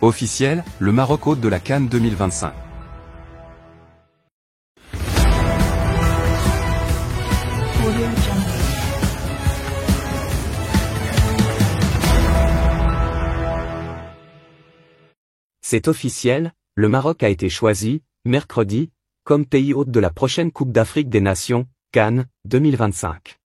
Officiel, le Maroc hôte de la CAN 2025. C'est officiel, le Maroc a été choisi, mercredi, comme pays hôte de la prochaine Coupe d'Afrique des Nations, CAN 2025.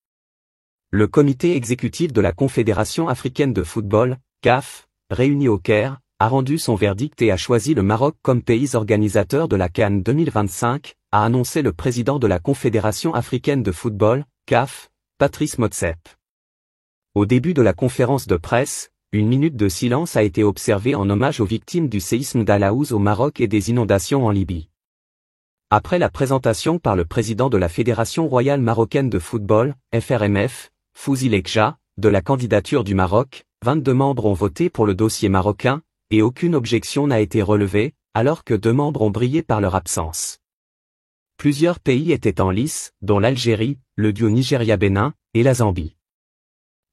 Le comité exécutif de la Confédération africaine de football, CAF, réuni au Caire, a rendu son verdict et a choisi le Maroc comme pays organisateur de la CAN 2025, a annoncé le président de la Confédération africaine de football, CAF, Patrice Motsepe. Au début de la conférence de presse, une minute de silence a été observée en hommage aux victimes du séisme d'Alaouz au Maroc et des inondations en Libye. Après la présentation par le président de la Fédération royale marocaine de football, FRMF, Fouzi Lekja, de la candidature du Maroc, 22 membres ont voté pour le dossier marocain, et aucune objection n'a été relevée, alors que 2 membres ont brillé par leur absence. Plusieurs pays étaient en lice, dont l'Algérie, le duo Nigeria-Bénin, et la Zambie.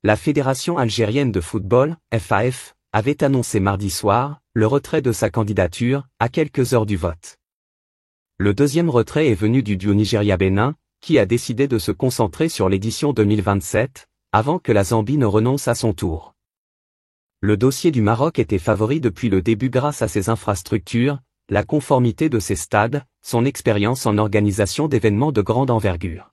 La Fédération algérienne de football, FAF, avait annoncé mardi soir, le retrait de sa candidature, à quelques heures du vote. Le deuxième retrait est venu du duo Nigeria-Bénin, qui a décidé de se concentrer sur l'édition 2027, avant que la Zambie ne renonce à son tour. Le dossier du Maroc était favori depuis le début grâce à ses infrastructures, la conformité de ses stades, son expérience en organisation d'événements de grande envergure.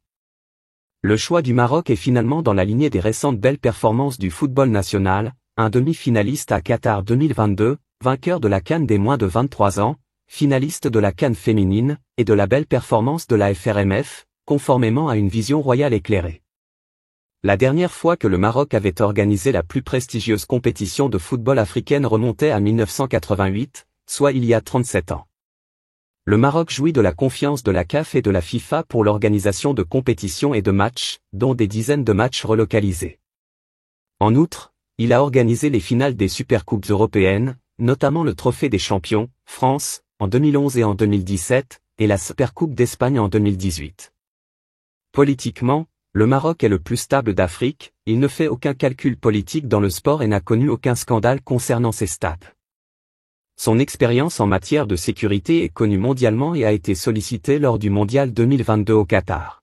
Le choix du Maroc est finalement dans la lignée des récentes belles performances du football national, un demi-finaliste à Qatar 2022, vainqueur de la CAN des moins de 23 ans, finaliste de la CAN féminine, et de la belle performance de la FRMF, conformément à une vision royale éclairée. La dernière fois que le Maroc avait organisé la plus prestigieuse compétition de football africaine remontait à 1988, soit il y a 37 ans. Le Maroc jouit de la confiance de la CAF et de la FIFA pour l'organisation de compétitions et de matchs, dont des dizaines de matchs relocalisés. En outre, il a organisé les finales des Supercoupes européennes, notamment le Trophée des Champions, France, en 2011 et en 2017, et la Supercoupe d'Espagne en 2018. Politiquement, le Maroc est le plus stable d'Afrique, il ne fait aucun calcul politique dans le sport et n'a connu aucun scandale concernant ses stades. Son expérience en matière de sécurité est connue mondialement et a été sollicitée lors du Mondial 2022 au Qatar.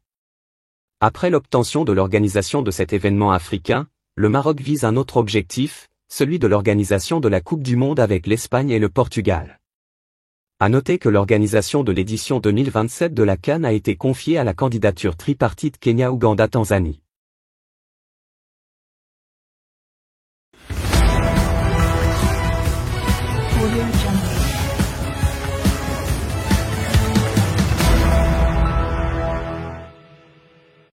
Après l'obtention de l'organisation de cet événement africain, le Maroc vise un autre objectif, celui de l'organisation de la Coupe du Monde avec l'Espagne et le Portugal. À noter que l'organisation de l'édition 2027 de la CAN a été confiée à la candidature tripartite Kenya-Ouganda-Tanzanie.